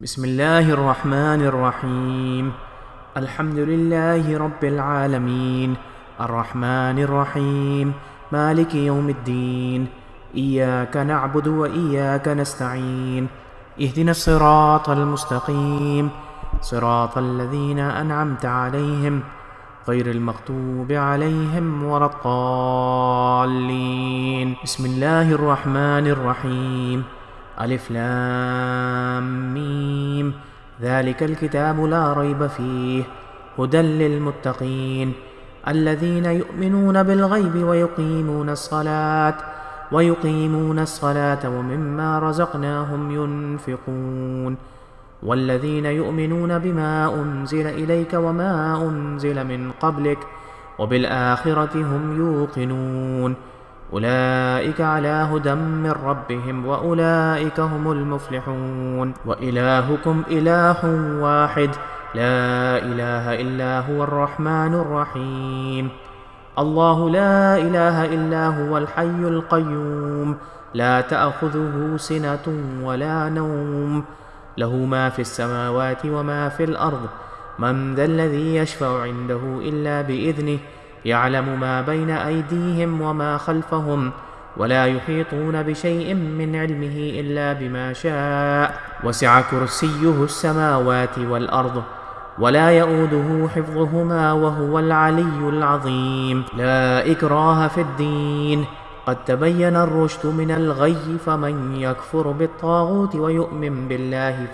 بسم الله الرحمن الرحيم. الحمد لله رب العالمين، الرحمن الرحيم، مالك يوم الدين. إياك نعبد وإياك نستعين، اهدنا الصراط المستقيم، صراط الذين أنعمت عليهم غير المغضوب عليهم ولا الضالين. بسم الله الرحمن الرحيم. ألف لام ميم، ذلك الكتاب لا ريب فيه هدى للمتقين الذين يؤمنون بالغيب ويقيمون الصلاة ومما رزقناهم ينفقون والذين يؤمنون بما أنزل إليك وما أنزل من قبلك وبالآخرة هم يوقنون أولئك على هدى من ربهم وأولئك هم المفلحون. وإلهكم إله واحد لا إله إلا هو الرحمن الرحيم. الله لا إله إلا هو الحي القيوم، لا تأخذه سنة ولا نوم، له ما في السماوات وما في الأرض. من ذا الذي يشفع عنده إلا بإذنه، يعلم ما بين أيديهم وما خلفهم، ولا يحيطون بشيء من علمه إلا بما شاء. وسع كرسيه السماوات والأرض ولا يؤوده حفظهما وهو العلي العظيم. لا إكراه في الدين، قد تبين الرشد من الغي، فمن يكفر بالطاغوت ويؤمن بالله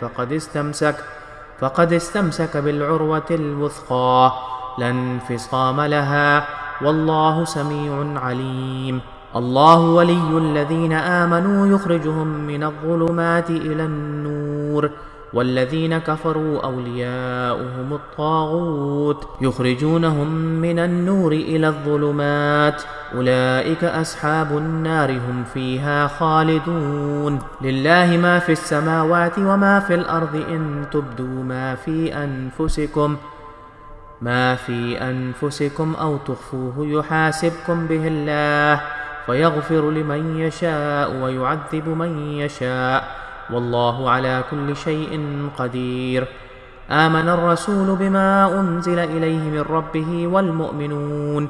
فقد استمسك بالعروة الوثقى لا انفصام لها، والله سميع عليم. الله ولي الذين آمنوا يخرجهم من الظلمات إلى النور، والذين كفروا أولياؤهم الطاغوت يخرجونهم من النور إلى الظلمات، أولئك أصحاب النار هم فيها خالدون. لله ما في السماوات وما في الأرض، إن تبدوا ما في أنفسكم أو تخفوه يحاسبكم به الله، فيغفر لمن يشاء ويعذب من يشاء، والله على كل شيء قدير. آمن الرسول بما أنزل إليه من ربه والمؤمنون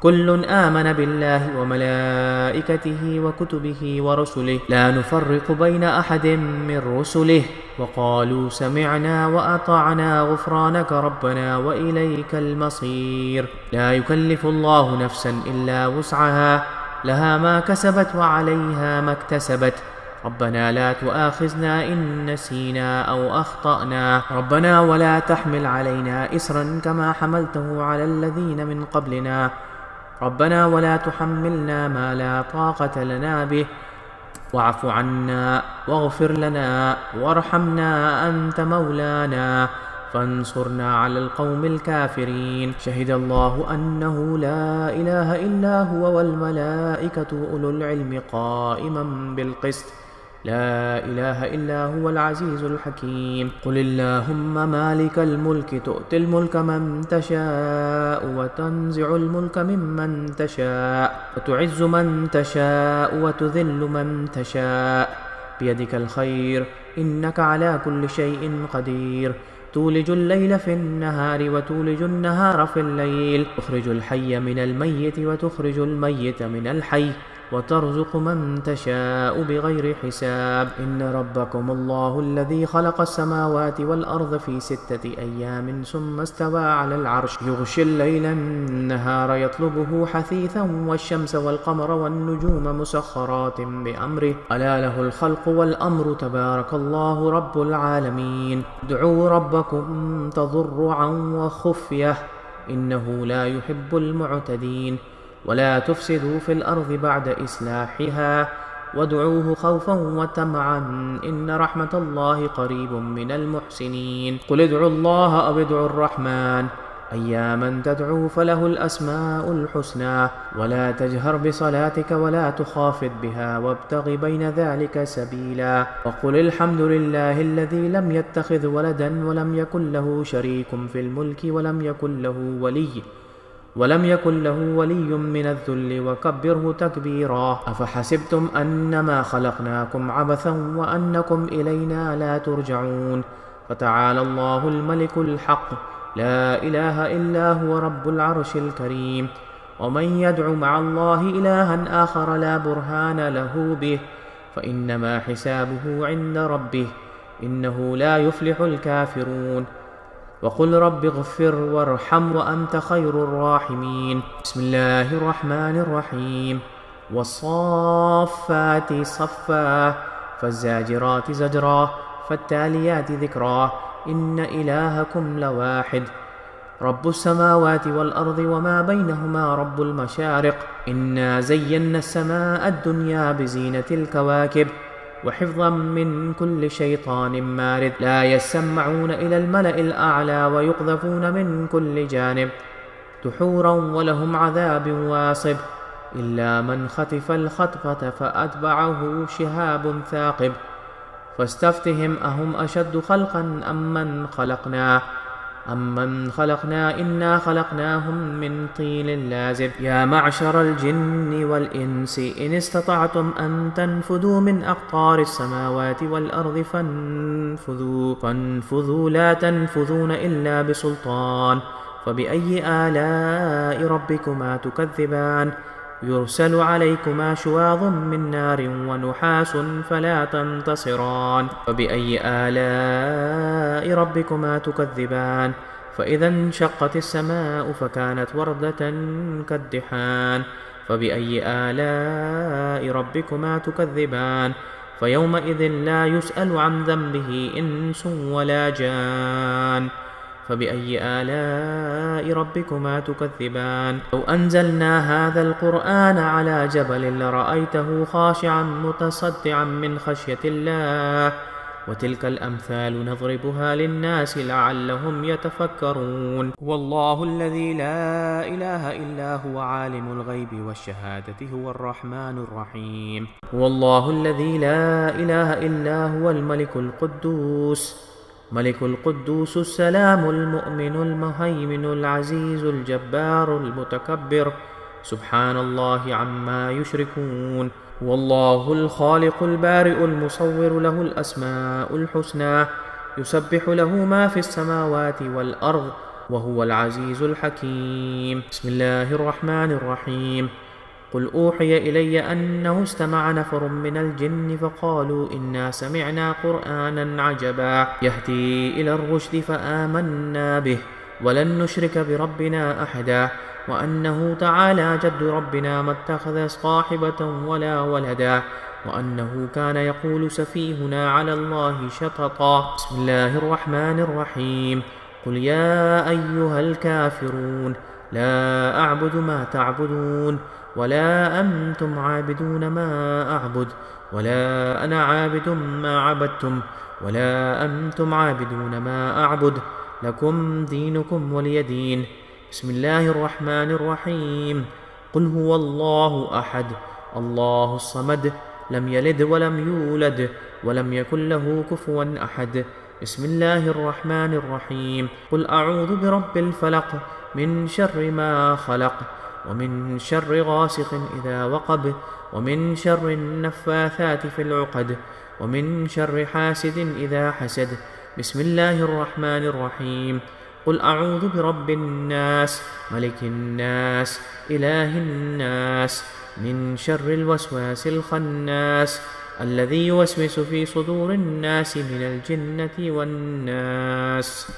كل آمن بالله وملائكته وكتبه ورسله لا نفرق بين أحد من رسله، وقالوا سمعنا وأطعنا غفرانك ربنا وإليك المصير. لا يكلف الله نفسا إلا وسعها، لها ما كسبت وعليها ما اكتسبت. ربنا لا تؤاخذنا إن نسينا أو أخطأنا، ربنا ولا تحمل علينا إصرا كما حملته على الذين من قبلنا، ربنا ولا تحملنا ما لا طاقة لنا به، واعف عنا واغفر لنا وارحمنا أنت مولانا فانصرنا على القوم الكافرين. شهد الله أنه لا إله إلا هو والملائكة أولو العلم قائما بالقسط، لا إله إلا هو العزيز الحكيم. قل اللهم مالك الملك، تؤتي الملك من تشاء وتنزع الملك ممن تشاء، وتعز من تشاء وتذل من تشاء، بيدك الخير إنك على كل شيء قدير. تولج الليل في النهار وتولج النهار في الليل، تخرج الحي من الميت وتخرج الميت من الحي، وترزق من تشاء بغير حساب. إن ربكم الله الذي خلق السماوات والأرض في 6 أيام ثم استوى على العرش، يغشي الليل النهار يطلبه حثيثا، والشمس والقمر والنجوم مسخرات بأمره، ألا له الخلق والأمر، تبارك الله رب العالمين. ادعوا ربكم تضرعا وخفية إنه لا يحب المعتدين، ولا تفسدوا في الأرض بعد إصلاحها، وادعوه خوفا وطمعا إن رحمة الله قريب من المحسنين. قل ادعوا الله أو ادعوا الرحمن، أياما تدعو فله الأسماء الحسنى، ولا تجهر بصلاتك ولا تخافت بها وابتغ بين ذلك سبيلا. وقل الحمد لله الذي لم يتخذ ولدا ولم يكن له شريك في الملك ولم يكن له ولم يكن له ولي من الذل وكبره تكبيرا. أفحسبتم أنما خلقناكم عبثا وأنكم إلينا لا ترجعون. فتعالى الله الملك الحق لا إله إلا هو رب العرش الكريم. ومن يدع مع الله إلها آخر لا برهان له به فإنما حسابه عند ربه إنه لا يفلح الكافرون. وقل رب اغفر وارحم وأنت خير الراحمين. بسم الله الرحمن الرحيم. والصافات صفا فالزاجرات زجرا فالتاليات ذكرا إن إلهكم لواحد رب السماوات والأرض وما بينهما رب المشارق. إنا زينا السماء الدنيا بزينة الكواكب وحفظا من كل شيطان مارد. لا يسمعون إلى الملأ الأعلى ويقذفون من كل جانب دحورا ولهم عذاب واصب إلا من خطف الخطفة فأتبعه شهاب ثاقب. فاستفتهم أهم أشد خلقا أمن خلقنا إنا خلقناهم من طين لازب. يا معشر الجن والإنس إن استطعتم أن تنفذوا من أقطار السماوات والأرض فانفذوا لا تنفذون إلا بسلطان. فبأي آلاء ربكما تكذبان يرسل عليكما شواظ من نار ونحاس فلا تنتصران. فبأي آلاء ربكما تكذبان فإذا انشقت السماء فكانت وردة كالدحان. فبأي آلاء ربكما تكذبان فيومئذ لا يسأل عن ذنبه إنس ولا جان. فبأي آلاء ربكما تكذبان. لو أنزلنا هذا القرآن على جبل لرأيته خاشعا متصدعا من خشية الله. وتلك الأمثال نضربها للناس لعلهم يتفكرون. والله الذي لا إله إلا هو عالم الغيب والشهادة هو الرحمن الرحيم. والله الذي لا إله إلا هو الملك القدوس السلام المؤمن المهيمن العزيز الجبار المتكبر سبحان الله عما يشركون. والله الخالق البارئ المصور له الأسماء الحسنى يسبح له ما في السماوات والأرض وهو العزيز الحكيم. بسم الله الرحمن الرحيم. قل أوحي إلي أنه استمع نفر من الجن فقالوا إنا سمعنا قرآنا عجبا يهدي إلى الرشد فآمنا به ولن نشرك بربنا أحدا وأنه تعالى جد ربنا ما اتخذ صاحبة ولا ولدا وأنه كان يقول سفيهنا على الله شططا. بسم الله الرحمن الرحيم. قل يا أيها الكافرون لا أعبد ما تعبدون ولا أنتم عابدون ما أعبد ولا أنا عابد ما عبدتم ولا أنتم عابدون ما أعبد لكم دينكم ولي دين. بسم الله الرحمن الرحيم. قل هو الله أحد الله الصمد لم يلد ولم يولد ولم يكن له كفوا أحد. بسم الله الرحمن الرحيم. قل أعوذ برب الفلق من شر ما خلق ومن شر غاسق إذا وقب ومن شر النفاثات في العقد ومن شر حاسد إذا حسد. بسم الله الرحمن الرحيم. قل أعوذ برب الناس ملك الناس إله الناس من شر الوسواس الخناس الذي يوسوس في صدور الناس من الجنة والناس.